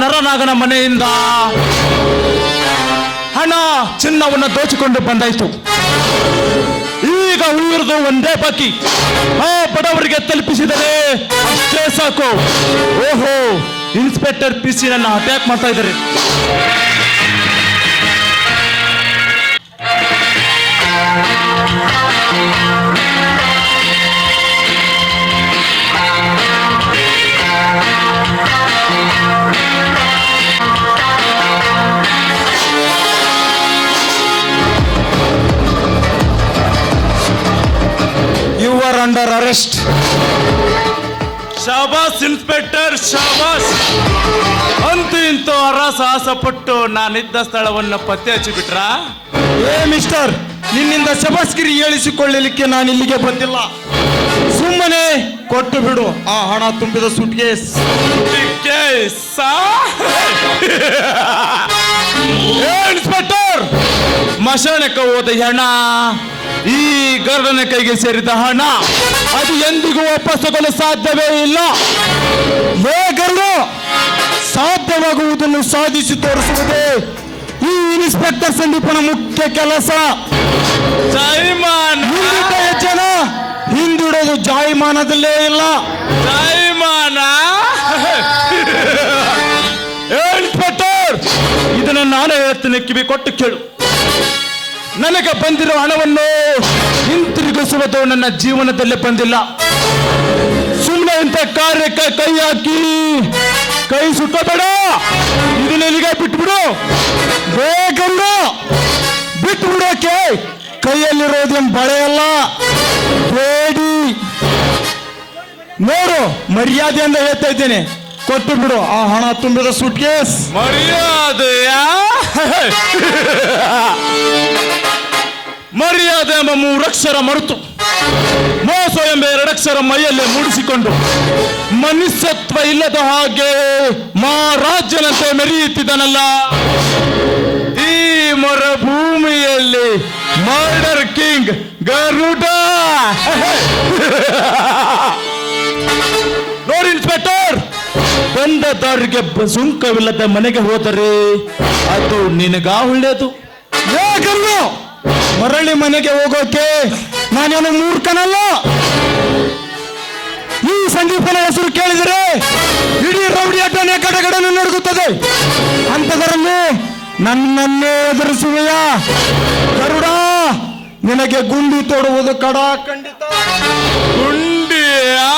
ನರನಾಗನ ಮನೆಯಿಂದ ಹಣ ಚಿನ್ನವನ್ನು ದೋಚಿಕೊಂಡು ಬಂದಾಯ್ತು. ಈಗ ಉಳಿದು ಒಂದೇ ಬಾಕಿ, ಆ ಬಡವರಿಗೆ ತಲುಪಿಸಿದರೆ ಅಷ್ಟೇ ಸಾಕು. ಓಹೋ, ಇನ್ಸ್ಪೆಕ್ಟರ್ PC ನನ್ನ ಅಟ್ಯಾಕ್ ಮಾಡ್ತಾ ಇದ್ದಾರೆ. You are under arrest. ಶಾಬಾಸ್ ಇನ್ಸ್ಪೆಕ್ಟರ್, ಶಾಬಾಸ್. ಅಂತೂ ಇಂತೂ ಹರಸಾಹಸ ಪಟ್ಟು ನಾನಿದ್ದ ಸ್ಥಳವನ್ನು ಪತ್ತೆ ಹಚ್ಚಿಬಿಟ್ರಾ? ಏ ಮಿಸ್ಟರ್, ನಿನ್ನಿಂದ ಶಬಾಸ್ಗಿರಿ ಹೇಳಿಸಿಕೊಳ್ಳಲಿಕ್ಕೆ ನಾನು ಇಲ್ಲಿಗೆ ಬಂದಿಲ್ಲ. ಸುಮ್ಮನೆ ಕೊಟ್ಟು ಬಿಡು ಆ ಹಣ ತುಂಬಿದ ಸೂಟ್ಕೇಸ್. ಇನ್ಸ್ಪೆಕ್ಟರ್, ಮಶಾನಕ್ಕೆ ಹೋದ ಹಣ ಈ ಗರ್ಡನ ಕೈಗೆ ಸೇರಿದ ಹಣ, ಅದು ಎಂದಿಗೂ ವಾಪಸ್ ತಗೊಳ್ಳಲು ಸಾಧ್ಯವೇ ಇಲ್ಲ. ಹೇಗಲ್ಲೂ ಸಾಧ್ಯವಾಗುವುದನ್ನು ಸಾಧಿಸಿ ತೋರಿಸುವುದೇ ಈ ಇನ್ಸ್ಪೆಕ್ಟರ್ ಸಂದೀಪನ ಮುಖ್ಯ ಕೆಲಸ. ಜಾಯಿಮಾನ್ ಜನ ಹಿಂದುಡೋದು ಜಾಯಿಮಾನದಲ್ಲೇ ಇಲ್ಲ. ಜಾಯಿಮಾನ. ಇನ್ಸ್ಪೆಕ್ಟರ್, ಇದನ್ನು ನಾನೇ ಹೇಳ್ತೀನಿ, ಕಿವಿ ಕೊಟ್ಟು ಕೇಳು. ನನಗೆ ಬಂದಿರೋ ಹಣವನ್ನು ಹಿಂತಿರುಗಿಸುವುದು ನನ್ನ ಜೀವನದಲ್ಲೇ ಬಂದಿಲ್ಲ. ಸುಮ್ಮನೆ ಇಂಥ ಕಾರ್ಯಕ್ಕೆ ಕೈ ಹಾಕಿ ಕೈ ಸುಟ್ಟಬೇಡ. ಇದನ್ನ ಇಲ್ಲಿಗೆ ಬಿಟ್ಬಿಡು. ಬೇಗಲ್ಲ ಬಿಟ್ಟುಬಿಡೋಕೆ ಕೈಯಲ್ಲಿರೋದೇನು ಬಳೆಯಲ್ಲ, ಬೇಡಿ. ನೋಡು, ಮರ್ಯಾದೆಯಿಂದ ಹೇಳ್ತಾ ಇದ್ದೇನೆ, ಕೊಟ್ಟು ಬಿಡು ಆ ಹಣ ತುಂಬಿದ ಸೂಟ್ಕೇಸ್. ಮರ್ಯಾದೆಯಾ? ಮರ್ಯಾದೆ ಎಂಬ 3 ಅಕ್ಷರ ಮರೆತು ಮೋಸ ಎಂಬ 2 ಅಕ್ಷರ ಮೈಯಲ್ಲಿ ಮೂಡಿಸಿಕೊಂಡು ಮನುಷ್ಯತ್ವ ಇಲ್ಲದ ಹಾಗೆ ಮಹಾರಾಜನಂತೆ ಮೆರೆಯುತ್ತಿದ್ದನಲ್ಲ ಈ ಮರುಭೂಮಿಯಲ್ಲಿ ಮರ್ಡರ್ ಕಿಂಗ್ ಗರುಡ. ನೋಡಿ ಇನ್ಸ್ಪೆಕ್ಟರ್, ಬಂದ ದಾರಿಗೆ ಸುಂಕವಿಲ್ಲದ ಮನೆಗೆ ಹೋದರೆ ಅದು ನಿನಗ ಒಳ್ಳೆಯದು. ಹೇಗಲ್ಲೂ ಮರಳಿ ಮನೆಗೆ ಹೋಗೋಕೆ ನಾನೇನು ಮೂರ್ಖನಲ್ಲ. ಈ ಸಂದೀಪನ ಹೆಸರು ಕೇಳಿದರೆ ಇಡೀ ರೌಡಿ ಅಡ್ಡನೆ ಕಡೆಗಡೆನು ನಡುಗುತ್ತದೆ. ಅಂಥದರಲ್ಲಿ ನನ್ನನ್ನೇ ಎದುರಿಸುವೆಯ ಗರುಡ? ನಿನಗೆ ಗುಂಡಿ ತೋಡುವುದು ಕಡ ಖಂಡಿತ. ಗುಂಡಿಯಾ?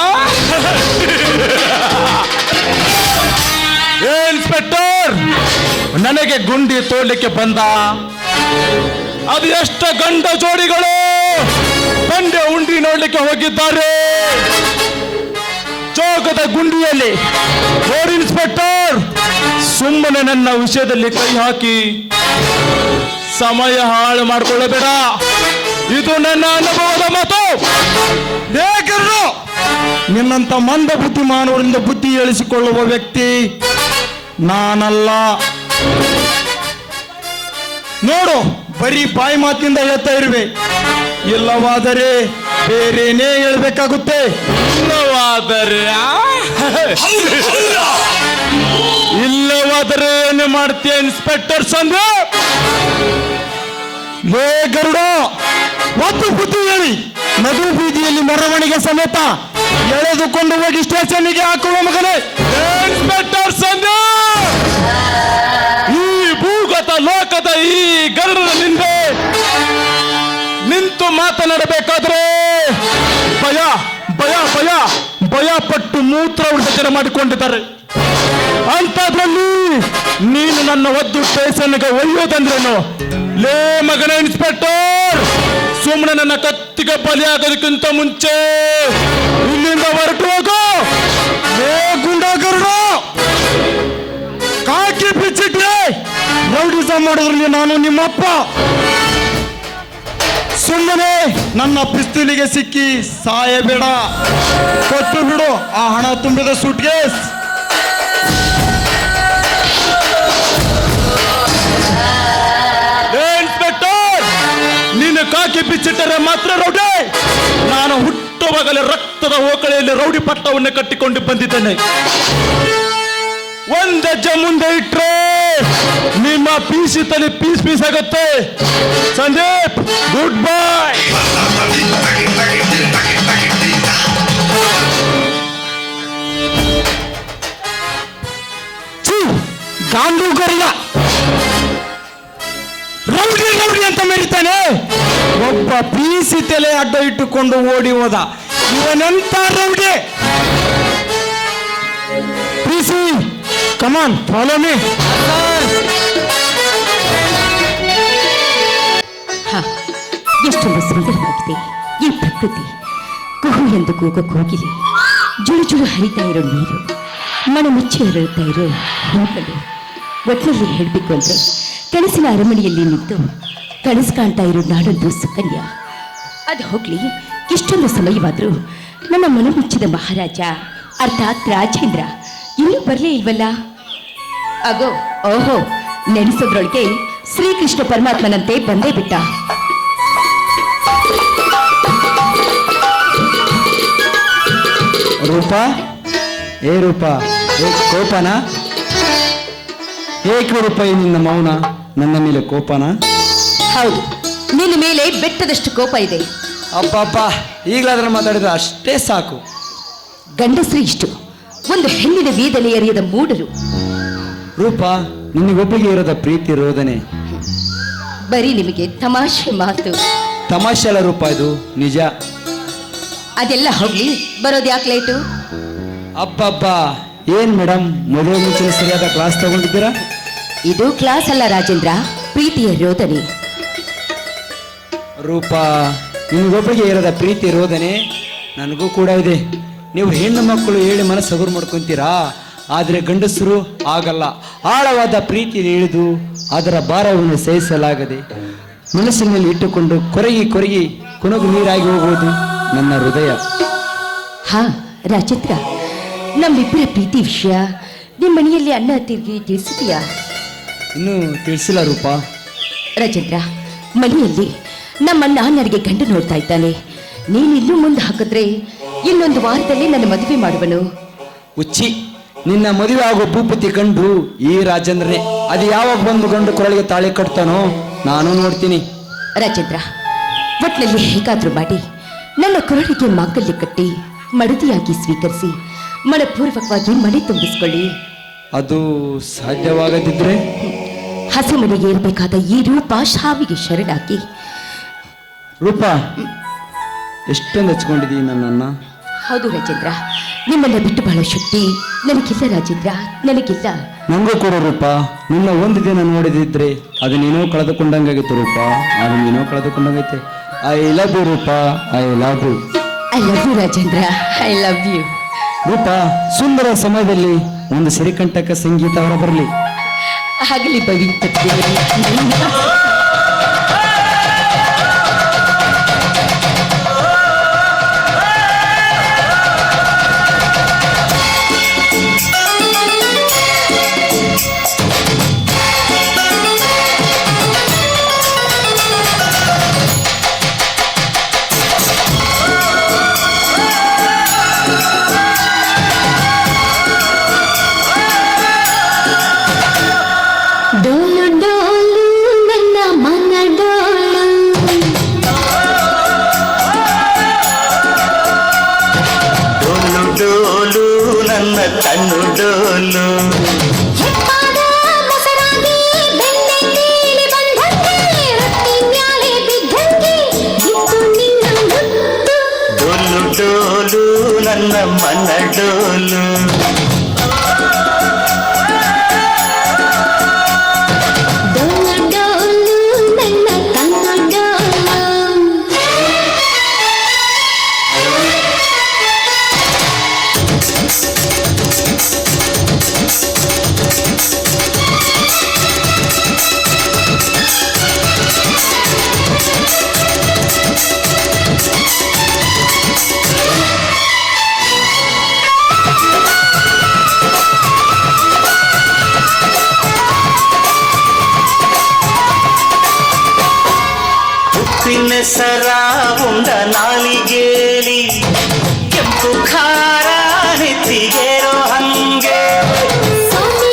ಇನ್ಸ್ಪೆಕ್ಟರ್, ನನಗೆ ಗುಂಡಿ ತೋಡ್ಲಿಕ್ಕೆ ಬಂದ ಅದು ಎಷ್ಟು ಗಂಡ ಜೋಡಿಗಳು ಬಂಡೆ ಉಂಡಿ ನೋಡ್ಲಿಕ್ಕೆ ಹೋಗಿದ್ದಾರೆ ಜೋಗದ ಗುಂಡಿಯಲ್ಲಿ. ನೋಡಿ ಇನ್ಸ್ಪೆಕ್ಟರ್, ಸುಮ್ಮನೆ ನನ್ನ ವಿಷಯದಲ್ಲಿ ಕೈ ಹಾಕಿ ಸಮಯ ಹಾಳು ಮಾಡಿಕೊಳ್ಳಬೇಡ. ಇದು ನನ್ನ ಅನುಭವದ ಮಾತು. ಬೇಕರು ನಿನ್ನಂತ ಮಂದ ಬುದ್ಧಿ ಮಾನವರಿಂದ ಬುದ್ಧಿ ಹೇಳಿಸಿಕೊಳ್ಳುವ ವ್ಯಕ್ತಿ ನಾನಲ್ಲ. ನೋಡು, ಬರೀ ಬಾಯಿ ಮಾತಿನಿಂದ ಹೇಳ್ತಾ ಇರುವೆ, ಇಲ್ಲವಾದರೆ ಬೇರೇನೇ ಹೇಳ್ಬೇಕಾಗುತ್ತೆ. ಇಲ್ಲವಾದರೆ ಏನು ಮಾಡ್ತೀಯ ಇನ್ಸ್ಪೆಕ್ಟರ್ ಸಂದೀಪ್? ಲೇ ಗರುಡ, ಒಂದು ಬುದ್ಧಿ ಹೇಳಿ ನಡು ಬೀದಿಯಲ್ಲಿ ಮೆರವಣಿಗೆ ಸಮೇತ ಎಳೆದುಕೊಂಡು ಹೋಗಿ ಸ್ಟೇಷನ್ಗೆ ಹಾಕುವ ಮಗನೇ. ಇನ್ಸ್ಪೆಕ್ಟರ್ ಸಂದೀಪ್, ಈ ಭೂಗತ ಲೋಕದ ಈ ಗರುಡನ ಹಿಂದೆ ನಿಂತು ಮಾತನಾಡಬೇಕಾದ್ರೆ ಭಯ ಭಯ ಭಯ ಭಯ ಪಟ್ಟು ಮೂತ್ರ ವಿಸರ್ಜನೆ ಮಾಡಿಕೊಂಡಿದ್ದಾರೆ. ಅಂತದ್ರಲ್ಲಿ ನೀನು ನನ್ನ ಒದ್ದು ಸ್ಟೇಷನ್ಗೆ ಒಯ್ಯೋದಂದ್ರೇನು? ಲೇ ಮಗನ ಇನ್ಸ್ಪೆಕ್ಟರ್, ಸುಮ್ಮನೆ ನನ್ನ ಕತ್ತಿಗೆ ಬಲಿಯಾಗೋದಕ್ಕಿಂತ ಮುಂಚೆ ಇಲ್ಲಿಂದ ಹೊರಟು ಹೋಗು. ಲೇ ಗುಂಡಾಗರುಡ, ಕಾಕಿ ಬಿಚ್ಚಿಟ್ರೆ ರೌಡಿಸಂ ಮಾಡೋದ್ರಲ್ಲಿ ನಾನು ನಿಮ್ಮಪ್ಪ. ಸುಮ್ಮನೆ ನನ್ನ ಪಿಸ್ತೂಲಿಗೆ ಸಿಕ್ಕಿ ಸಾಯಬೇಡ. ಕೊಟ್ಟು ಬಿಡು ಆ ಹಣ ತುಂಬಿದ ಸೂಟ್ಕೇಸ್. ಇನ್ಸ್ಪೆಕ್ಟರ್, ನೀನು ಕಾಕಿ ಬಿಚ್ಚಿಟ್ಟರೆ ಮಾತ್ರ ರೌಡಿ. ನಾನು ಹುಟ್ಟುವಾಗಲೇ ರಕ್ತದ ಓಕಳೆಯಲ್ಲಿ ರೌಡಿ ಪಟ್ಟವನ್ನು ಕಟ್ಟಿಕೊಂಡು ಬಂದಿದ್ದೇನೆ. ಒಂದ್ ಹೆಜ್ಜೆ ಮುಂದೆ ಇಟ್ರೆ ನಿಮ್ಮ ಪೀಸಿ ತಲೆ ಪೀಸ್ ಪೀಸ್ ಆಗುತ್ತೆ. Sandeep, good bye. ಗಾಂಧೂಗರಿಲ್ಲ ರೌಡಿ ರೌಡಿ ಅಂತ ಮೆರಿತಾನೆ. ಒಬ್ಬ ಪೀಸಿ ತಲೆ ಅಡ್ಡ ಇಟ್ಟುಕೊಂಡು ಓಡಿ ಹೋದ. ಇವನೆಂತ rowdy? PC, come on follow me. ಎಷ್ಟೊಂದು ಸುಂದರವಾಗಿದೆ ಈ ಪ್ರಕೃತಿ. ಕುಹು ಎಂದು ಕೂಗ ಕೋಗಿಲೆ, ಜುಳು ಜುಳು ಹರಿತಾ ಇರೋ ನೀರು, ಮನ ಮುಚ್ಚಿ ಹರಳುತ್ತಾ ಇರೋ ಹೂಗಳು. ಒಟ್ಟಿನಲ್ಲಿ ಹೇಳಬೇಕು ಅಂದ್ರೆ ಕನಸಿನ ಅರಮನೆಯಲ್ಲಿ ನಿಂತು ಕನಸು ಕಾಣ್ತಾ ಇರೋ ನಾಡೊಂದು ಸುಕನ್ಯ. ಅದು ಹೋಗ್ಲಿ, ಇಷ್ಟೊಂದು ಸಮಯವಾದರೂ ನಮ್ಮ ಮನ ಮುಚ್ಚಿದ ಮಹಾರಾಜ ಅರ್ಥಾತ್ ರಾಜೇಂದ್ರ ಇನ್ನೂ ಬರಲೇ ಇಲ್ವಲ್ಲ? ಅಗೋ, ಓಹೋ, ನೆನೆಸೋದ್ರೊಳಗೆ ಶ್ರೀಕೃಷ್ಣ ಪರಮಾತ್ಮನಂತೆ ಬಂದೇ ಬಿಟ್ಟ. ರೂಪ, ಏ ರೂಪ, ಕೋಪನ? ಏಕೆ ರೂಪ ಈ ನಿನ್ನ ಮೌನ? ನನ್ನ ಮೇಲೆ ಕೋಪನ? ಹೌದು, ನಿನ್ನ ಮೇಲೆ ಬೆಟ್ಟದಷ್ಟು ಕೋಪ ಇದೆ. ಅಪ್ಪಪ್ಪ, ಈಗಲಾದ್ರೂ ಮಾತಾಡಿದ್ರೆ ಅಷ್ಟೇ ಸಾಕು. ಗಂಡಸರು ಇಷ್ಟು, ಒಂದು ಹೆಣ್ಣಿನ ವೇದನೆ ಅರಿಯದ ಮೂಡರು. ರೂಪ, ನಿನಗೊಬ್ಬರಿಗೆ ಇರೋದ ಪ್ರೀತಿ ರೋದನೆ. ಬರೀ ನಿಮಗೆ ತಮಾಷೆ ಮಾತು. ತಮಾಷೆ ಅಲ್ಲ ರೂಪ, ಇದು ನಿಜ. ಅದೆಲ್ಲ ಹೋಗ್ಲಿ, ಬರೋದು ಯಾಕೆ ಲೇಟು? ಅಪ್ಪಪ್ಪ, ಏನ್ ಮೇಡಮ್, ಮದುವೆ ಮುಂಚೆ ಸರಿಯಾದ ಕ್ಲಾಸ್ ತಗೊಂಡಿದ್ದೀರಾ? ಇದು ಕ್ಲಾಸ್ ಅಲ್ಲ ರಾಜೇಂದ್ರ, ಪ್ರೀತಿಯ ರೋದನೆ. ರೂಪ, ನಿನಗೊಬ್ಬರಿಗೆ ಇರೋದ ಪ್ರೀತಿ ರೋದನೆ ನನಗೂ ಕೂಡ ಇದೆ. ನೀವು ಹೆಣ್ಣು ಮಕ್ಕಳು ಹೇಳಿ ಮನಸ್ಸು ಹಗುರು ಮಾಡ್ಕೊಂತೀರಾ, ಆದರೆ ಗಂಡಸರು ಆಗಲ್ಲ. ಆಳವಾದ ಪ್ರೀತಿಯಲ್ಲಿ ಇಳಿದು ಅದರ ಭಾರವನ್ನು ಸಹಿಸಲಾಗದೆ ಮನಸ್ಸಿನಲ್ಲಿ ಇಟ್ಟುಕೊಂಡು ಕೊರಗಿ ಕೊರಗಿ ಕೊನೆಗೂ ನೀರಾಗಿ ಹೋಗುವುದು ನನ್ನ ಹೃದಯ. ಹಾ ರಾಜೇಂದ್ರ, ನಮ್ಮಿಬ್ಬರ ಪ್ರೀತಿ ವಿಷಯ ನಿಮ್ಮ ಮನೆಯಲ್ಲಿ ಅಣ್ಣ ತಿರುಗಿ ತಿಳಿಸಿದೀಯಾ? ಇನ್ನೂ ತಿಳಿಸಿಲ್ಲ ರೂಪ. ರಾಜೇಂದ್ರ, ಮನೆಯಲ್ಲಿ ನಮ್ಮಣ್ಣ ನನಗೆ ಗಂಡು ನೋಡ್ತಾ ಇದ್ದಾನೆ. ನೀನು ಇನ್ನೂ ಮುಂದೆ ಹಾಕಿದ್ರೆ ಇನ್ನೊಂದು ವಾರದಲ್ಲಿ ನನ್ನ ಮದುವೆ ಮಾಡುವನು. ಉಚ್ಚಿ, ನಿನ್ನ ಮದುವೆ ಆಗೋ ಭೂಪತಿ ಕಂಡು ಈ ರಾಜೇಂದ್ರನೇ. ಅದು ಯಾವಾಗ ಬಂದು ಗಂಡು ಕೊರಳಿಗೆ ತಾಳಿ ಕಟ್ತಾನೋ ನಾನು ನೋಡ್ತೀನಿ. ರಾಜೇಂದ್ರ, ಒಟ್ನಲ್ಲಿ ಹೇಗಾದ್ರೂ ಮಾಡಿ ನನ್ನ ಕೊರಳಿಗೆ ಮಾಂಗಲ್ಯ ಕಟ್ಟಿ ಮಡದಿಯಾಗಿ ಸ್ವೀಕರಿಸಿ ಮನಪೂರ್ವಕವಾಗಿ ಮನೆ ತುಂಬಿಸ್ಕೊಳ್ಳಿ. ಅದು ಸಾಧ್ಯವಾಗದಿದ್ರೆ ಹಸಿ ಮನೆಗೆ ಇರಬೇಕಾದ ಈ ರೂಪ ಶಾವಿಗೆ ಶರಣಾಗಿ. ರೂಪ, ಎಷ್ಟೊಂದು ಹಚ್ಕೊಂಡಿದ್ದೀವಿ ನನ್ನನ್ನ. ಹೌದು ರಾಜೇಂದ್ರ, ನಿಮ್ಮನ್ನ ಬಿಟ್ಟು ಬಾಳೋ ಶಕ್ತಿ ನನಗಿಲ್ಲ ರಾಜೇಂದ್ರ, ನನಗಿಲ್ಲ. ನಂಗೂ ಕೂಡ ರೂಪ, ನಿನ್ನ ಒಂದು ದಿನ ನೋಡಿದಿದ್ರೆ ಅದು ನೀನೋ ಕಳೆದುಕೊಂಡಂಗಾಗಿತ್ತು ರೂಪ, ಅದು ನೀನೋ ಕಳೆದುಕೊಂಡಂಗೈತೆ. I love you Roopa, I love you. I love you Rajendra, I love you. Roopa, ಸುಂದರ ಸಮಯದಲ್ಲಿ ಒಂದು ಸಿರಿಕಂಠಕ ಸಂಗೀತ ಹೊರಬರಲಿ. ಆಗಲಿ ಭವಿತ. ಡೋಲು ಡೋಲು ನನ್ನ ಮನ ಡೋಲು, ಡೋಲು ಡೋಲು ನನ್ನ ಕಣ್ಣು ಡೋಲು, ಹೆಪ್ಪಾದ ಮೊಸರಾಗಿ ಬೆಣ್ಣೆ ನೀಲಿ ಬಂದಂಗೆ, ರೊಟ್ಟಿ ಮ್ಯಾಲೆ ಬಿದ್ದಂಗೆ ಇತ್ತು ನಿನ್ನ ಮುತ್ತು. ಡೋಲು ಡೋಲು ನನ್ನ ಮನ ಡೋಲು, ಡೋಲು ಡೋಲು ನನ್ನ ಕಣ್ಣ ಡೋಲು. ಉಪ್ಪಿನ ಸರ ಉಂಡ ನಾಲಿಗೇಲಿ, ಕೆಂಪು ಖಾರ ನೆತ್ತಿಗೇರೋ ಹಂಗೆ, ಸ್ವಾಮಿ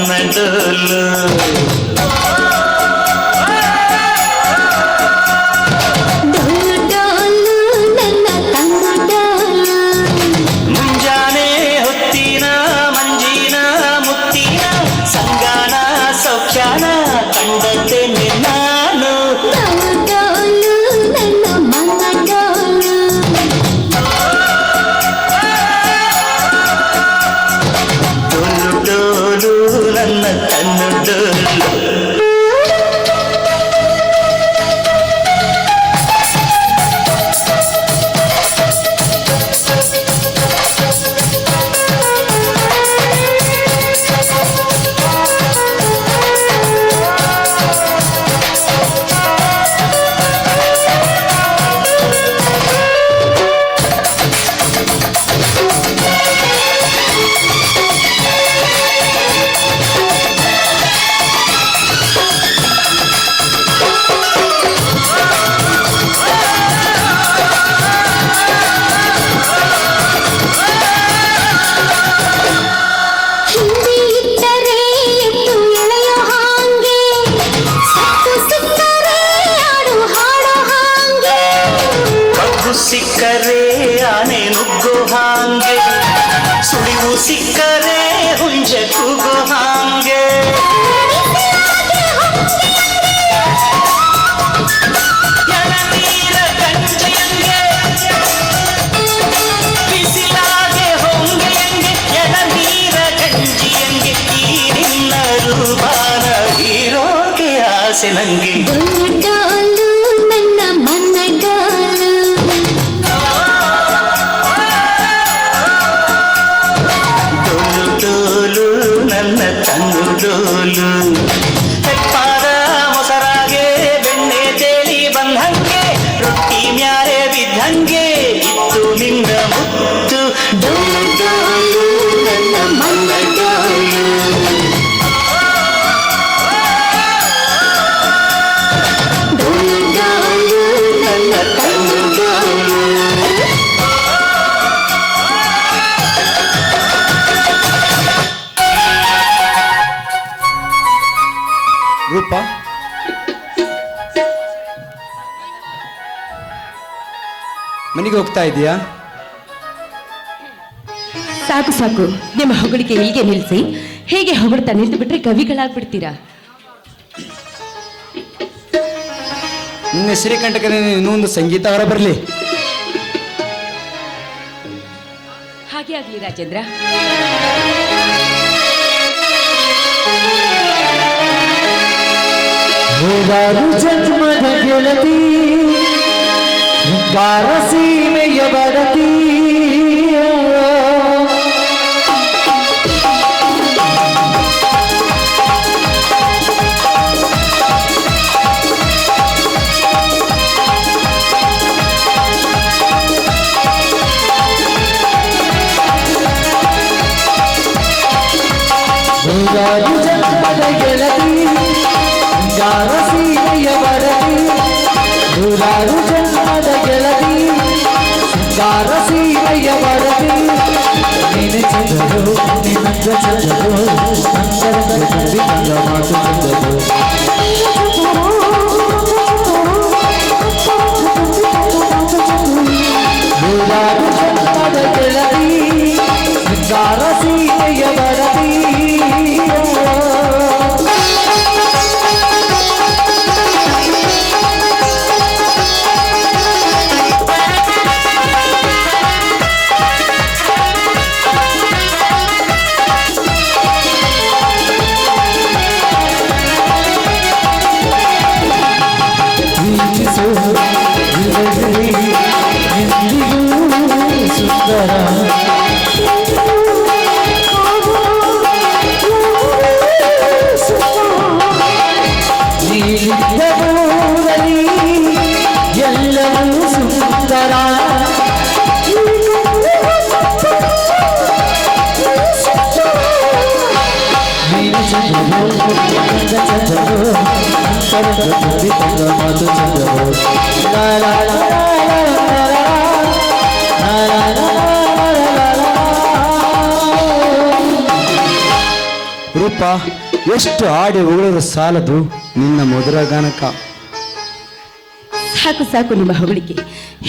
ಮನ್ನಡೋಲು ಡೋಲು ಡೋಲು ನನ್ನ ತನ್ನ ಡೋಲು ಮುಂಜಾನೆ ಹೊತ್ತಿನ ಮಂಜಿನ ಮುತ್ತಿನ ಸಂಗಾನ ಸೌಖ್ಯಾನ ಕಂಡದ್ದೇನೆ ನಾನು ಡೋಲು ಡೋಲು ನನ್ನ ಮನ ಡೋಲು ಡೋಲು ಡೋಲು ನನ್ನ ತನ್ನು ಡೋಲು ಹಿಂದಿ ಇದ್ದರೆ ಎತ್ತು ಎಳೆಯೋ ಹಾಂಗೆ ಸತ್ತು ಸಿಕ್ಕರೆ ಆಡು ಹಾಡೋ ಹಾಂಗೆ ಕಬ್ಬು ಸಿಕ್ಕರೆ ಆನೆ ನುಗ್ಗೋ ಹಾಂಗೆ ಸುಳಿವು ಸಿಕ್ಕರೆ ಹುಂಜ ಕೂಗೋ ಹಾಂಗೆ ಎಳನೀರ ಗಂಜೆಯಂಗೆ ಬಿಸಿಲಾಗೆ ಹೊಂಗೆಯಂಗೆ ಎಳನೀರ ಗಂಜಿಯಂಗೆ ಈ ನಿನ್ನ ರೂಪಾನ ಹೀರೋಗೆ ಆಸೆ ನಂಗೆ ಡೋಲು ಡೋಲು ನನ್ನ ಮನ ಡೋಲು ಡೋಲು ಡೋಲು ನನ್ನ ತನ್ನು ಡೋಲು ಹೆಪ್ಪಾದ ಮೊಸರಾಗೆ ಬೆಣ್ಣೆ ತೇಲಿ ಬಂದಂಗೆ ರೊಟ್ಟಿ ಮ್ಯಾಲೆ ಬಿದ್ದಂಗೆ ಇತ್ತು ನಿನ್ನ ಮುತ್ತು ಡೋಲು ಡೋಲು ನನ್ನ ಮನ್ನ ಡೋಲು ಡೋಲು ಡೋಲು ನನ್ನ ತನ್ನು ಡೋಲು ರೂಪ ಮನೆಗೆ ಹೋಗ್ತಾ ಇದೀಯಾ? ಸಾಕು ಸಾಕು ನಿಮ್ಮ ಹೊಗಳಿಕೆ ಇಲ್ಲಿಗೆ ನಿಲ್ಲಿಸಿ. ಹೇಗೆ ಹೊಗಳ್ತಾ ನಿಂತು ಬಿಟ್ರೆ ಕವಿಗಳಾಗ್ಬಿಡ್ತೀರಾ. ನಿನ್ನ ಶ್ರೀಕಂಠಕ್ಕೆ ಇನ್ನೊಂದು ಸಂಗೀತ ಹೊರ ಬರಲಿ. ಹಾಗೆ ಆಗ್ಲಿ ರಾಜೇಂದ್ರ. ನೂರಾರು ಜನ್ಮದ ಗೆಳತಿ ಹಿಂಗಾರ ಸೀಮೆಯ ಬಡತಿ ನೂರಾರು ಜನ್ಮದ ಗೆಳತಿ ಹಿಂಗಾರ ಸೀಮೆಯ ಬಡತಿ ನೂರಾರು ಜನ್ಮದ ಗೆಳತಿ ಸಿಂಗಾರ ಸೀಮೆಯ ಬಡತಿ ನೀನೆ ಚಂದರು ನಿನ್ನಂದ ಚಂದರು ನಂದರ ಕವಿ ನಂದ ಮಾತು ಚಂದರು ನೂರಾರು ಜನ್ಮದ ಗೆಳತಿ ಸಿಂಗಾರ ಸೀಮೆಯ ಬಡತಿ ಎಲ್ಲವೂ ಸುಂದರ ರೂಪ ರೂಪ, ಎಷ್ಟು ಆಡಿ ಹೊಗಳರು ಸಾಲದು ನಿನ್ನ ಮಧುರ ಗಾನಕ. ಸಾಕು ಸಾಕು ನಿಮ್ಮ ಹೊಗಳಿಕೆ.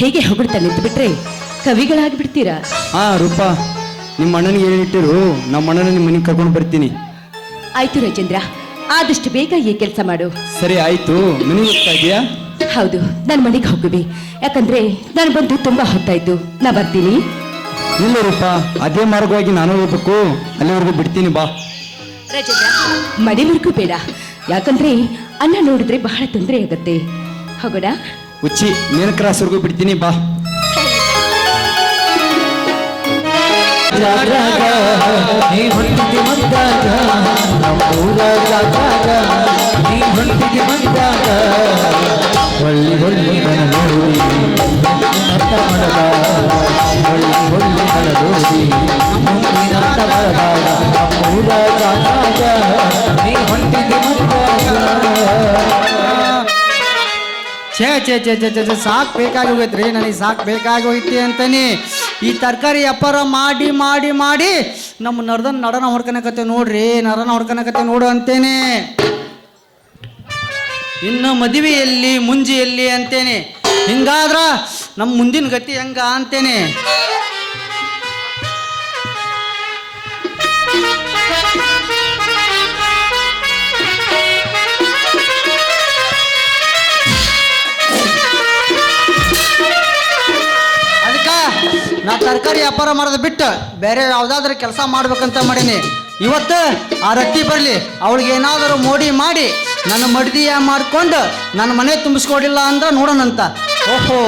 ಹೇಗೆ ಹೊಗಳ್ತಾ ನಿಂತು ಬಿಟ್ರೆ ಕವಿಗಳಾಗಿ ಬಿಡ್ತೀರಾ. ಹಾ ರೂಪ, ನಿಮ್ಮ ಅಣ್ಣನಿಗೆ ಹೇಳಿಟ್ಟಿರು, ನಮ್ಮ ಅಣ್ಣನ ನಿಮ್ಮ ಮನೆಗೆ ಕರ್ಕೊಂಡು ಬರ್ತೀನಿ. ಆಯ್ತು ರಾಜೇಂದ್ರ, ಆದಷ್ಟು ಬೇಗ ಈ ಕೆಲಸ ಮಾಡು. ಸರಿ ಆಯ್ತು. ಮನೆಗೆ ಹೋಗ್ತಾ ಇದೆಯಾ? ಹೌದು, ನನ್ನ ಮನೆಗೆ ಹೋಗುವೆ. ಯಾಕಂದ್ರೆ ನಾನು ಬಂದು ತುಂಬಾ ಹೊತ್ತಾಯ್ತು. ನಾ ಬರ್ತೀನಿ. ಇಲ್ಲ ರೂಪ, ಅದೇ ಮಾರ್ಗವಾಗಿ ನಾನು ಹೋಗ್ಬೇಕು, ಅಲ್ಲಿವರೆಗೂ ಬಿಡ್ತೀನಿ ಬಾ. ರಾಜೇಂದ್ರ, ಮನೆವರೆಗೂ ಬೇಡ. ಯಾಕಂದ್ರೆ ಅನ್ನ ನೋಡಿದ್ರೆ ಬಹಳ ತೊಂದರೆ ಆಗತ್ತೆ. ಹೋಗೋಣ. ಉಚ್ಚಿ ಮೇನ್ ಕ್ರಾಸ್ವರೆಗೂ ಬಿಡ್ತೀನಿ ಬಾ. ಛೇ ಛೇ ಛೇ ಛೇ ಛೇ ಸಾಕು ಬೇಕಾಗಿ ಹೋಗೈತ್ರಿ, ನನಗೆ ಸಾಕು ಬೇಕಾಗಿ ಹೋಯ್ತಿ ಅಂತಾನೆ. ಈ ತರಕಾರಿ ವ್ಯಾಪಾರ ಮಾಡಿ ಮಾಡಿ ಮಾಡಿ ನಮ್ಮ ನಡನ ಹೊಡ್ಕೊಳಕತ್ತೆ ನೋಡ್ರಿ, ನರನ ಹೊಡ್ಕೊಳಕತ್ತೆ ನೋಡು ಅಂತೇನೆ. ಇನ್ನು ಮದುವೆಯಲ್ಲಿ ಮುಂಜಿಯಲ್ಲಿ ಅಂತೇನೆ. ಹಿಂಗಾದ್ರ ನಮ್ಮ ಮುಂದಿನ ಗತಿ ಹೆಂಗ ಅಂತೇನೆ. ನಾ ತರಕಾರಿ ವ್ಯಾಪಾರ ಮಾಡೋದು ಬಿಟ್ಟು ಬೇರೆ ಯಾವುದಾದ್ರೂ ಕೆಲಸ ಮಾಡ್ಬೇಕಂತ ಮಾಡೀನಿ. ಇವತ್ತು ಆ ರತ್ತಿ ಬರಲಿ, ಅವಳಿಗೆ ಏನಾದರೂ ಮೋಡಿ ಮಾಡಿ ನನ್ನ ಮಡ್ದಿಯ ಮಾಡ್ಕೊಂಡು ನನ್ನ ಮನೆ ತುಂಬಿಸ್ಕೊಡಿಲ್ಲ ಅಂದ್ರೆ ನೋಡೋಣಂತ. ಓಹೋ,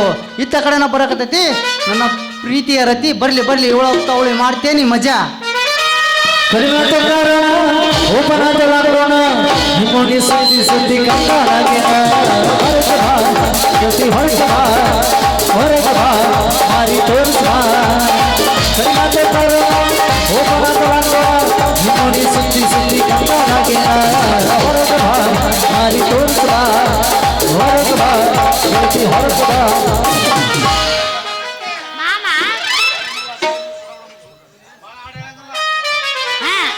ಇತ್ತ ಕಡೆನ ಬರಕತ್ತೈತಿ ನನ್ನ ಪ್ರೀತಿಯ ರತಿ. ಬರಲಿ ಬರಲಿ, ಇವಳು ಮಾಡ್ತೇನೆ ಮಜಾ.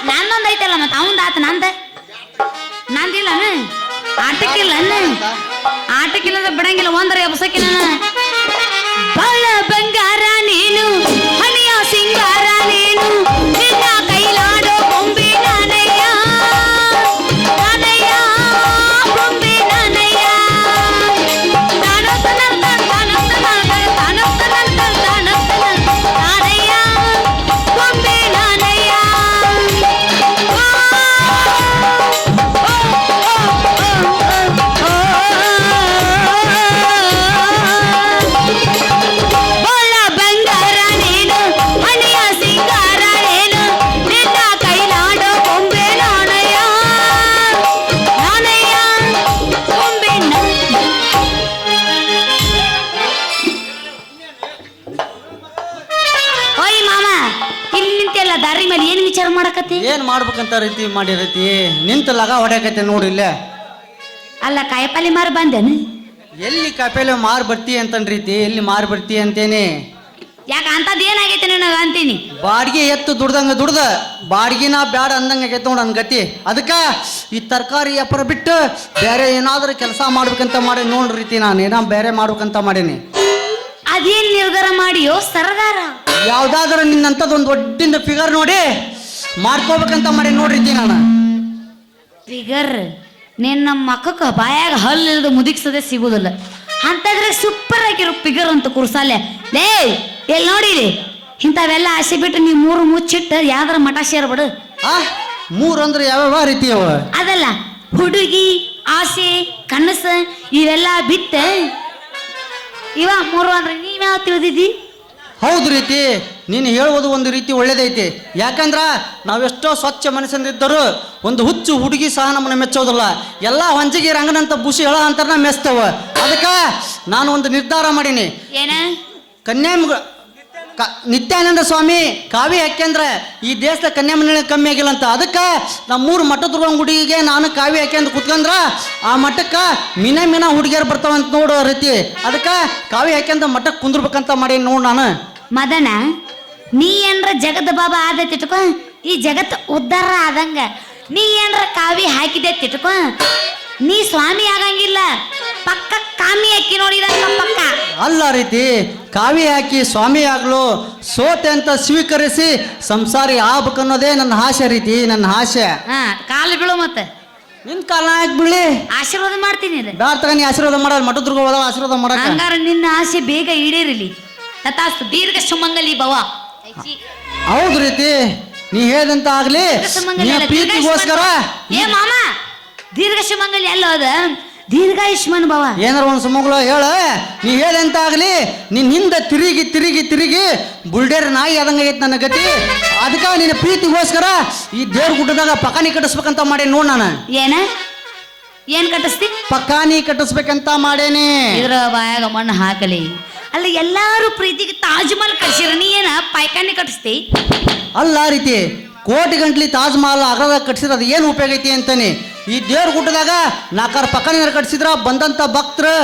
ನನ್ನೊಂದು ಐತಲ್ಲ, ಮತ್ತೆ ಅವಂದ ಆತ ನಂದಿಲ್ಲ ಆಟಕ್ಕಿಲ್ಲ ಆಟಕ್ಕಿಲ್ಲ ಬಿಡಂಗಿಲ್ಲ. ಒಂದರ ಎಬ್ಸಕ್ಕಿಲ್ಲ. ಬಾಳ ಬಂಗಾರ ನೀನು, ಹನಿಯ ಸಿಂಗಾರ ನೀನು, ನಿನ್ನ ಕೈಲಾಡೋ ಬೊಂಬೆ ನಾನಯ್ಯ, ನಾನಯ್ಯ ಬೊಂಬೆ ನಾನಯ್ಯ. ನಾನಯ್ಯ ಬೊಂಬೆ ನಾನಯ್ಯ. ದಾರಿ ಮೇಲೆ ಏನ್ ವಿಚಾರ ಮಾಡಕತ್ತಿ? ಏನ್ ಮಾಡ್ಬೇಕಂತ ರೀತಿ ಮಾಡಿರತಿ ನಿಂತ ಲಗ ಹೊಡ್ಯಾಕತ್ತೆ ನೋಡಿಲ್ಲ. ಅಲ್ಲ, ಕಾಯಿಪಲ್ಲೆ ಮಾರ ಬಂದೇನು? ಎಲ್ಲಿ ಕಾಯಿಪಲ್ಲೆ ಮಾರ್ ಬರ್ತಿ ಅಂತನ್ ರೀತಿ, ಎಲ್ಲಿ ಮಾರ್ ಬರ್ತಿ ಅಂತೇನೆ. ಯಾಕ ಅಂತದ್ ಏನಾಗೈತೆ ನನಗ ಅಂತೀನಿ. ಬಾಡಿಗೆ ಎತ್ತು ದುಡ್ದಂಗ ದುಡ್ದ ಬಾಡಿಗೆನ ಬ್ಯಾಡ ಅಂದಂಗ ಆಗೈತೆ ನೋಡ ನನ್ ಗತಿ. ಅದಕ್ಕ ಈ ತರಕಾರಿ ವ್ಯಾಪಾರ ಬಿಟ್ಟು ಬೇರೆ ಏನಾದ್ರೂ ಕೆಲಸ ಮಾಡ್ಬೇಕಂತ ಮಾಡಿ ನೋಡ್ರಿ ರೀತಿ. ನಾನು ಏನೋ ಬೇರೆ ಮಾಡ್ಬೇಕಂತ ಮಾಡೀನಿ. ಅದೇನ್ ನಿರ್ಧಾರ ಮಾಡಿಯೋ ಸರದಾರ? ಯಾವ್ದಾದ್ರು ನಿನ್ನಂಥದ್ದು ಒಂದು ದೊಡ್ಡಿಂದ ಫಿಗರ್ ನೋಡಿ ಮಾಡ್ಕೋಬೇಕಂತ ಮಾಡಿ ನೋಡ್ರಿ ನಾನು. ಫಿಗರ್ ನಿನ್ನ ಮಕ್ಕಕ್ಕ ಬಾಯಾಗ ಹಲ್ಲಿಲ್ದು ಮುದಿಕ್ಸದೆ ಸಿಗುದಿಲ್ಲ. ಅಂತಂದ್ರೆ ಸೂಪರ್ ಆಗಿರೋ ಫಿಗರ್ ಅಂತ ಕುರ್ಸಾಲೆ ಲೇ. ಎಲ್ಲಿ ನೋಡಿರಿ ಇಂಥವೆಲ್ಲ ಆಸೆ ಬಿಟ್ಟು ನೀವು ಮೂರು ಮುಚ್ಚಿಟ್ಟು ಯಾವ್ದಾರ ಮಠ ಸೇರ್ಬಿಡು. ಮೂರು ಅಂದ್ರೆ ಯಾವ ರೀತಿ ಅವ? ಅದಲ್ಲ, ಹುಡುಗಿ ಆಸೆ ಕನಸ ಇವೆಲ್ಲ ಬಿತ್ತ ಇವ ಮೂರು ಅಂದ್ರೆ ನೀವ್ಯಾವ ತಿಳಿದಿದ್ದಿ? ಹೌದು ರೀತಿ, ನೀನು ಹೇಳುವುದು ಒಂದು ರೀತಿ ಒಳ್ಳೇದೈತಿ. ಯಾಕಂದ್ರ ನಾವೆಷ್ಟೋ ಸ್ವಚ್ಛ ಮನಸ್ಸಿಂದಿದ್ದರು ಒಂದು ಹುಚ್ಚು ಹುಡುಗಿ ಸಹ ನಮ್ಮನ್ನ ಮೆಚ್ಚೋದಿಲ್ಲ. ಎಲ್ಲ ಹೊಂಜಿಗೆ ರಂಗನಂತ ಬುಷಿ ಹೇಳ ಅಂತಾರ ಮೆಚ್ತವ. ಅದಕ್ಕೆ ನಾನು ಒಂದು ನಿರ್ಧಾರ ಮಾಡೀನಿ. ಏನ? ನಿತ್ಯಾನಂದ ಸ್ವಾಮಿ ಕಾವಿ ಹಾಕ್ಯಂದ್ರ ಈ ದೇಶದ ಕನ್ಯಾಮಂಡಳಿ ಕಮ್ಮಿ ಆಗಿಲ್ಲ ಅಂತ. ಅದಕ್ಕೆ ನಮ್ಮ ಮೂರು ಮಠದ ಹುಡುಗಿಗೆ ನಾನು ಕಾವಿ ಹಾಕ್ಯಂತ ಕುತ್ಕೊಂಡ್ರ ಆ ಮಠಕ್ಕೆ ಮಿನ ಹುಡುಗಿಯರು ಬರ್ತಾವಂತ ನೋಡೋ ರೀತಿ. ಅದಕ್ಕೆ ಕಾವಿ ಹಾಕ್ಯಂತ ಮಠಕ್ಕೆ ಕುಂದ್ರಬೇಕಂತ ಮಾಡಿ ನೋಡು ನಾನು. ಮದನ, ನೀ ಏನ್ರ ಜಗತ್ ಬಾಬಾ ಆದೈತಿ ಇಟ್ಕೊ, ಈ ಜಗತ್ ಉದ್ಧಾರ ಆದಂಗ. ನೀ ಏನ್ರ ಕಾವಿ ಹಾಕಿದೆ ತಿಟ್ಕೊ ನೀ ಸ್ವಾಮಿ ಆಗಂಗಿಲ್ಲ ಪಕ್ಕ ಕಾಮಿ ಹಾಕಿ ನೋಡಿದಂಗ ಪಕ್ಕ. ಅಲ್ಲ ರೀತಿ ಕಾವಿ ಹಾಕಿ ಸ್ವಾಮಿ ಆಗ್ಲು ಸೋತೆ ಅಂತ ಸ್ವೀಕರಿಸಿ ಸಂಸಾರಿ ಆಗ್ಬೇಕನ್ನೋದೇ ನನ್ನ ಆಸೆ ರೀತಿ, ನನ್ನ ಆಸೆ. ಹಾ ಕಾಲು ಬೀಳು ಮತ್ತೆ ನಿನ್ ಕಾಲ ಹಾಕಿ ಬಿಡ್ಲಿ, ಆಶೀರ್ವಾದ ಮಾಡ್ತೀನಿ ಇದು. ಬ್ಯಾಡ ತಗ ನೀ ಆಶೀರ್ವಾದ ಮಾಡೋದು ಮಠದ್ರಿಗೆ ಹೋದ ಆಶೀರ್ವಾದ ಮಾಡಕ. ಹಂಗಾರ ನಿನ್ನ ಆಸೆ ಬೇಗ ಈಡೇರಲಿ. ತಥಾಸ್ತು ದೀರ್ಘ ಸುಮಂಗಲಿ ಭವ. ಹೌದು ರೀತಿ ನೀ ಹೇಳ್ದಂತ ಆಗ್ಲಿ. ಸುಮಂಗಲಿ ಅಲ್ಲ, ಪ್ರೀತಿಗೋಸ್ಕರ ಏ ಮಾಮ ದೀರ್ಘ ಸುಮಂಗಲಿ ಅಲ್ಲ ಅದ ದೀರ್ಘಾಯುಷ್ಮಾನ್ ಭವ. ಏನಾರ ಒಂದು ಸುಮಗಳು ಹೇಳ, ನೀ ಹೇಳ್ದಂತ ಆಗ್ಲಿ. ನಿನ್ ಹಿಂದೆ ತಿರುಗಿ ತಿರುಗಿ ತಿರುಗಿ ಬುಲ್ಡೇರ್ ನಾಯಿ ಆದಂಗೈತಿ ನನ್ನ ಗತಿ. ಅದಕ್ಕ ನಿನ್ನ ಪ್ರೀತಿಗೋಸ್ಕರ ಈ ದೇವ್ರ ಗುಡ್ಡದಾಗ ಪಕಾನಿ ಕಟ್ಟಿಸ್ಬೇಕಂತ ಮಾಡಿ ನೋಡ್ ನಾನು. ಏನ್ ಕಟ್ಟಿಸ್ತಿ? ಪಕಾನಿ ಕಟ್ಟಿಸ್ಬೇಕಂತ ಮಾಡೇನಿ. ಇದ್ರ ಬಾಯಾಗ ಮಣ್ಣು ಹಾಕಲಿ. ಅಲ್ಲ ಎಲ್ಲಾರು ಪ್ರೀತಿಗೆ ತಾಜ್ ಮಹಲ್ ಕಟ್ಸಿರ, ನೀ ಏನ ಪೈಕಾನಿ ಕಟ್ಟಿಸ್ತಿ? ಅಲ್ಲ ರೀತಿ ಕೋಟಿ ಗಂಟ್ಲಿ ತಾಜ್ ಮಹಲ್ ಅಗ್ರದಾಗ ಕಟ್ಸಿದ್ರ ಅದು ಏನು ಉಪಯೋಗ ಐತಿ ಅಂತಾನೆ. ಈ ದೇವ್ರ ಗುಡ್ಡದಾಗ 4 ಪಕ್ಕನಿಂದ ಕಟ್ಸಿದ್ರ ಬಂದಂತ ಭಕ್ತರು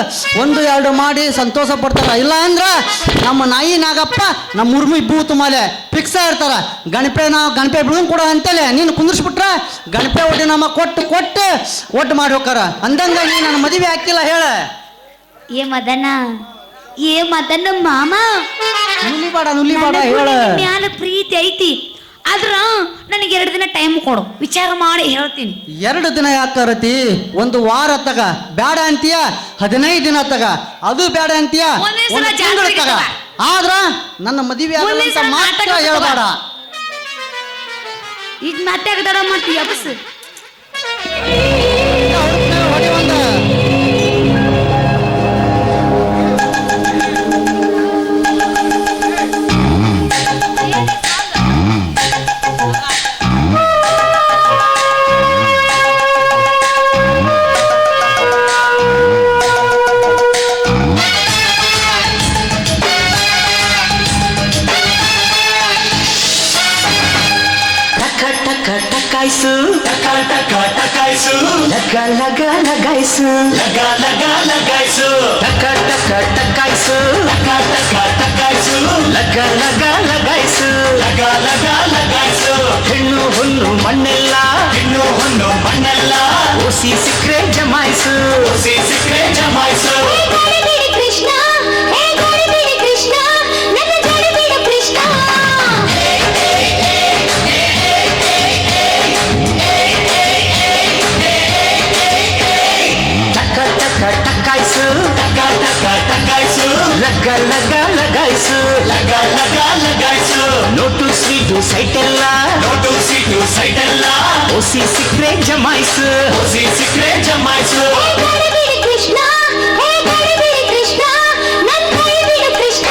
1-2 ಮಾಡಿ ಸಂತೋಷ ಪಡ್ತಾರ. ಇಲ್ಲ ಅಂದ್ರ ನಮ್ಮ ನಾಯಿ ನಾಗಪ್ಪ ನಮ್ಮ ಮುರ್ಮು ಇಬ್ಬೂತು ಮಾಲೆ ಫಿಕ್ಸ್ ಇರ್ತಾರ. ಗಣಪೆ ಬಿಡುನ್ ಕೂಡ ಅಂತೇಳಿ ನೀನು ಕುಂದಿರ್ಸ್ಬಿಟ್ರ ಗಣಪೆ ಒಡ್ಡಿ ನಮ್ಮ ಕೊಟ್ಟು ಒಟ್ಟು ಮಾಡಿ ಹೋಗ್ತಾರ. ಅಂದಂಗ ನೀ ನನ್ನ ಮದುವೆ ಆಗ್ತಿಲ್ಲ ಹೇಳ. ಏ ಮದನ ಮಾಮ, ನುಲಿ ಬೇಡ ಹೇಳ. ಮ್ಯಾಲ ಪ್ರೀತಿ ಐತಿ, ಆದ್ರ ನನಗೆ 2 ದಿನ ಟೈಮ್ ಕೊಡು, ವಿಚಾರ ಮಾಡಿ ಹೇಳ್ತೀನಿ. 2 ದಿನ ಯಾಕರತಿ? 1 ವಾರ ತಗ. ಬ್ಯಾಡ ಅಂತೀಯ 15 ದಿನ ತಗ. ಅದು ಬ್ಯಾಡ ಅಂತೀಯ ಒಂದೇ ಸಲ 1 ತಿಂಗಳು ಜಾತ್ರೆಗೆ ತಗ. ತಗ. ಆದ್ರ ನನ್ನ ಮದುವೆ ಒಂದೇ ಸಲ ಮಾತ್ರ ನಾಟಕ ಹೇಳ್ಬೇಡ. ಈಗ ಮತ್ತೆ ಆಗದಾರ ಮತ್ತೆ ಯಬಸ್ ಟಕಾಯ್ಸು ಟಕ ಟಕ ಟಕಾಯ್ಸು ಲಗ ಲಗ ಲಗಾಯ್ಸು ಲಗ ಲಗ ಲಗಾಯ್ಸು ಟಕ ಟಕ ಟಕಾಯ್ಸು ಟಕ ಟಕ ಟಕಾಯ್ಸು ಲಗ ಲಗ ಲಗಾಯ್ಸು ಲಗ ಲಗ ಲಗಾಯ್ಸು ಹೆಣ್ಣು ಹೊನ್ನು ಮಣ್ಣೆಲ್ಲ ಓಸಿ ಸಿಕ್ರೆ ಜಮಾಯ್ಸು ಕೃಷ್ಣ ಕೃಷ್ಣ ನನ್ನ ಜೋಡಿ ಕೃಷ್ಣ. ಟಕಾಯ್ಸು ಟಕ ಟಕ ಟಕಾಯ್ಸು ಲಗ ಲಗ ಲಗಾಯ್ಸು ನೋಟು ಸ್ವೀಟು ಸೈಟೆಲ್ಲ ಓಸಿ ಸಿಕ್ರೆ ಜಮಾಯ್ಸು ಕೃಷ್ಣ ಕೃಷ್ಣ ನನ್ನ ಕೃಷ್ಣ.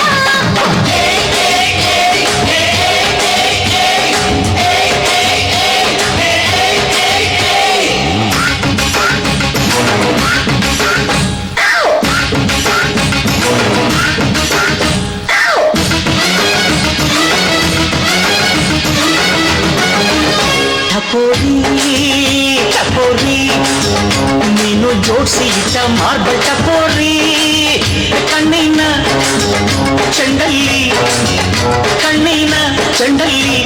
ಟಪೋರಿ ನೀನು ಜೋಡ್ಸಿ ಇಟ್ಟ ಮಾರ್ಬಲ್ ಟಪೋರಿ. ಕಣ್ಣಿನ ಚಂಡಲ್ಲಿ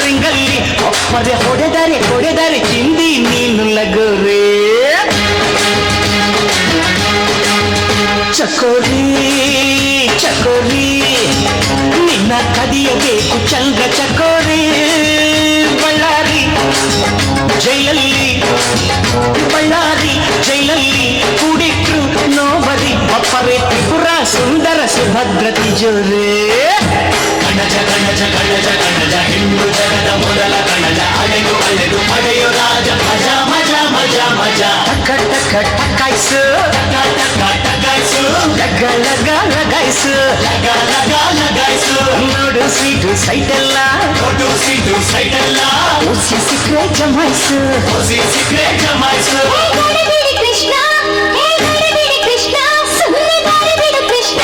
ರಂಗಲ್ಲಿ ಒಪ್ಪದೆ ಹೊಡೆದರೆ ಚಿಂದಿ ನೀನು ಲಗೋರಿ. ಚಕೋರಿ ನಿನ್ನ ಕದಿಯಬೇಕು ಚಂದ್ರ ಚಕೋರಿ. ಬಳ್ಳಾರಿ ಜೈಲಲ್ಲಿ ಕೂಡಿಟ್ರು ನೋಬರಿ ಅಪ್ಪರೇ ತ್ರಿಪುರ ಸುಂದರ ಸುಭದ್ರ ತಿಜೋರೇ. ಗಣಜ ಹಿಂದೂ ಜಗದ ಮೊದಲ ಗಣಜ ಅಳೆದು ಪಡೆಯೋ ರಾಜ ಮಜಾ ಟಕ ಟಕ ಟಕಾಯ್ಸು ಲಗ ಲಗ ಲಗಾಯ್ಸು ನೋಡು ಸ್ವೀಟು ಸೈಟೆಲ್ಲ ಓಸಿ ಸಿಕ್ರೆ ಜಮಾಯ್ಸು ಕೃಷ್ಣ ಕೃಷ್ಣ ಸುಮ್ಮನೆ ಕೃಷ್ಣ.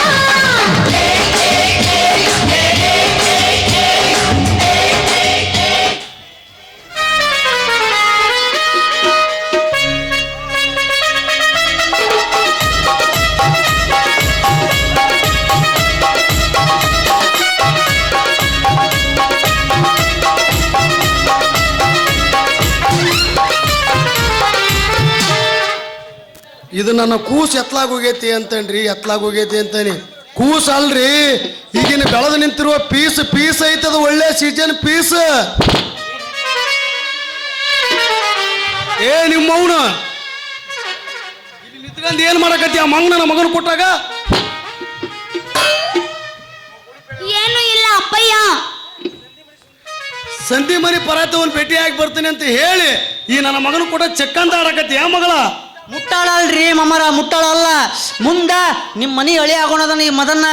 ಇದು ನನ್ನ ಕೂಸು ಎತ್ಲಾಗ ಹೋಗೈತಿ ಅಂತನ್ರಿ, ಎತ್ಲಾಗ ಹೋಗೈತಿ ಅಂತಾನೆ. ಕೂಸು ಅಲ್ರಿ, ಈಗಿನ ಬೆಳೆದು ನಿಂತಿರುವ ಪೀಸ್ ಐತದ, ಒಳ್ಳೆ ಸೀಸನ್ ಪೀಸ್. ಏ ನಿಮ್ಮ ಮೌನ ಇಲ್ಲಿ ನಿಂತ್ಕೊಂಡು ಏನ್ ಮಾಡಕತ್ತಿ? ಆ ಮಂಗ ನನ್ನ ಮಗನ ಕೊಟ್ಟಾಗ ಏನು ಇಲ್ಲ ಅಪ್ಪಯ್ಯ. ಸಂಧಿ ಮನಿ ಪರಾತವನ್ ಭೇಟಿಯಾಗಿ ಬರ್ತೀನಿ ಅಂತ ಹೇಳಿ ಈ ನನ್ನ ಮಗನ ಕೊಟ್ಟ ಚೆಕ್ಕಂತ ಆಡಕತ್ತಿ. ಯಾ ಮಗಳ ಮುಟ್ಟಾಳ ಅಲ್ರಿ ಮಮ್ಮರ, ಮುಟ್ಟಾಳ ಅಲ್ಲ. ಮುಂದ ನಿಮ್ಮ ಮನಿ ಹಳಿ ಆಗೋಣದನ ಈ ಮದನ್ನ.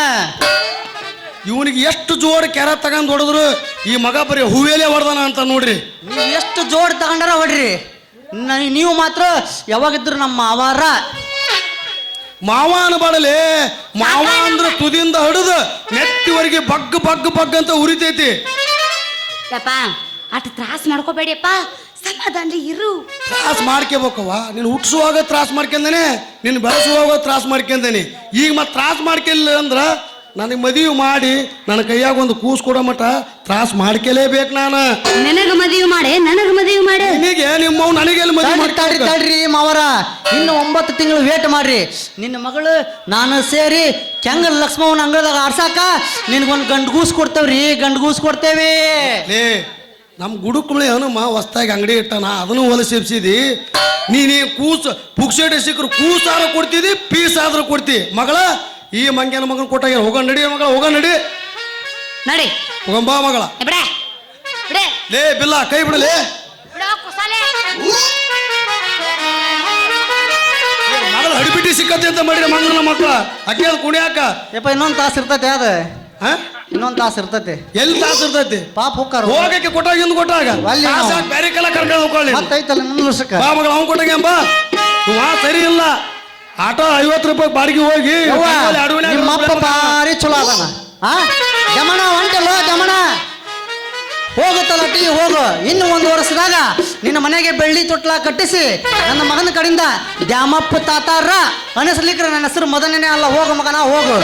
ಇವನಿಗೆ ಎಷ್ಟು ಜೋಡ್ ಕೆರ ತಗೊಂಡ್ ಹೊಡೆದ್ರು ಈ ಮಗ ಬರೀ ಹೂವೇಲೆ ಹೊಡೆದಾನ ಅಂತ ನೋಡ್ರಿ. ನೀವು ಎಷ್ಟು ಜೋಡ್ ತಗೊಂಡಾರ ಹೊಡ್ರಿ, ನೀವು ಮಾತ್ರ ಯಾವಾಗಿದ್ರು ನಮ್ಮ ಮಾವಾರ. ಮಾವ ಅನ್ಬಾಡಲೆ, ಮಾವ ಅಂದ್ರೆ ತುದಿಯಿಂದ ಹಿಡಿದು ನೆತ್ತಿವರೆಗೆ ಬಗ್ ಬಗ್ ಬಗ್ ಅಂತ ಉರಿತೈತಿ. ಯಪ್ಪ ಅಟ್ ತ್ರಾಸ್ ಮಾಡ್ಕೋಬೇಡಿಯಪ್ಪ, ಸಮಾಧಾನ ಇರು. ತ್ರಾಸ್ ಮಾಡ್ಕೋಬೇಕವ್ವ. ನೀನು ಹುಟ್ಟಿಸುವಾಗ ತ್ರಾಸ್ ಮಾಡ್ಕೊಂಡೇನೆ, ನೀನು ಬೆಳೆಸುವಾಗ ತ್ರಾಸ್ ಮಾಡ್ಕೊಂಡೇನಿ. ಈಗ ಮತ್ತೆ ತ್ರಾಸ್ ಮಾಡ್ಕೊಲ್ಲ ಅಂದ್ರ ನನಗೆ ಮದುವೆ ಮಾಡಿ ನನ್ನ ಕೈಯಾಗ ಒಂದು ಕೂಸು ಕೊಡೋ ಮಟ ತ್ರಾಸ್ ಮಾಡ್ಕೊಲೇಬೇಕು ನಾನು. ನನಗ ಮದುವೆ ಮಾಡೆ, ನನಗ ಮದುವೆ ಮಾಡೆ. ನಿನಗೆ ನಿಮ್ಮ ನನಗೆಲ್ಲಿ ಮದುವೆ ತಡ್ರಿ ತಡ್ರಿ ಮಾವರ, ಇನ್ನು 9 ತಿಂಗಳು ವೇಟ್ ಮಾಡ್ರಿ. ನಿನ್ನ ಮಗಳು ನಾನು ಸೇರಿ ಕೆಂಗ ಲಕ್ಷ್ಮವನ ಅಂಗಳದಾಗ ಆಡ್ಸಾಕ ನಿನ್ಗೊಂದು ಗಂಡು ಗೂಸ್ ಕೊಡ್ತೇವ್ರಿ, ಗಂಡು ಗೂಸ್ ಕೊಡ್ತೇವಿ. ಲೇ ನಮ್ಮ ಗುಡುಕುಳಿ ಹನುಮ ಹೊಸ್ತಾಗಿ ಅಂಗಡಿ ಇಟ್ಟಾನ, ಅದನ್ನು ಹೊಲಸಿಪ್ಸಿದಿ. ನೀ ಕೂಸು ಪುಕ್ಸೇಟೆ ಸಿಕ್ಕರು ಕೂಸಾರ ಕೊಡ್ತಿದಿ, ಪೀಸ್ ಆದ್ರೂ ಕೊಡ್ತಿ. ಮಗಳ ಈ ಮಂಗ್ಯನ ಮಗನ ಕೊಟ್ಟಾಗ ಹೋಗ ನಡಿ ಮಗಳ, ಹೋಗ ನಡಿ ನಡಿ ಹೋಗಂಬಾ ಮಗಳ. ಬಿಡೆ ಬಿಡೆ ಲೇ ಬಿಲ್ಲ ಕೈ ಬಿಡಲೇ. ಬಿಡೋ ಕುಸಾಲೆ. ಮಗಳ ಹಡಿಬಿಟ್ಟಿ ಸಿಕ್ಕತ್ತೆ ಅಂತ ಮಾಡಿರ ಮಂಗನ ಮಕ್ಕಳ ಅಕ್ಕಿ ಅದು ಕುಣಿಯಾಕ. ಯಪ್ಪ ಇನ್ನೊಂದು ತಾಸು ಇರ್ತೈತೆ, ಅದ ಇನ್ನೊಂದು ತಾಸು ಇರ್ತೈತೆ. ಎಲ್ಲಿ ತಾಸು ಇರ್ತೈತಿ? ಪಾಪ ಹೋಗ್ತಾರ ಹೋಗಕ್ಕೆ ಕೊಟ್ಟಾಗ ಎಂದು ಕೊಟ್ಟಾಗ ಅಲ್ಲಿ ನಾವು. ಬೇರೆ ಕಲ ಕರ್ಕೊಂಡು ಹೋಗ್ಕೊಳ್ಳಿ. ಮತ್ತೈತಲ್ಲ ಮುಂದಿನ ವರ್ಷಕ್ಕೆ. ಬಾ ಮಗಳ ಅವ್ನು ಕೊಟ್ಟಾಗ ಬಾ. ಸರಿ ಇಲ್ಲ ಆಟೋ 50 ರೂಪಾಯಿ ಬಾಡಿಗೆ ಹೋಗಿ ನಿಮ್ಮಪ್ಪ ಭಾರಿ ಚಲೋ ಅದಾನ. ಗಮನ ಹೊಂಟಲ್ಲ ಗಮನ ಹೋಗುತ್ತಲ್ಲ ಟೀ ಹೋಗು. ಇನ್ನು 1 ವರ್ಷದಾಗ ನಿನ್ನ ಮನೆಗೆ ಬೆಳ್ಳಿ ತೊಟ್ಲ ಕಟ್ಟಿಸಿ ನನ್ನ ಮಗನ ಕಡೆಯಿಂದ ದ್ಯಾಮಪ್ಪ ತಾತಾರ ಅನಿಸ್ಲಿಕ್ರೆ ನನ್ನ ಹೆಸರು ಮೊದಲನೇ ಅಲ್ಲ. ಹೋಗು ಮಗನ ಹೋಗು.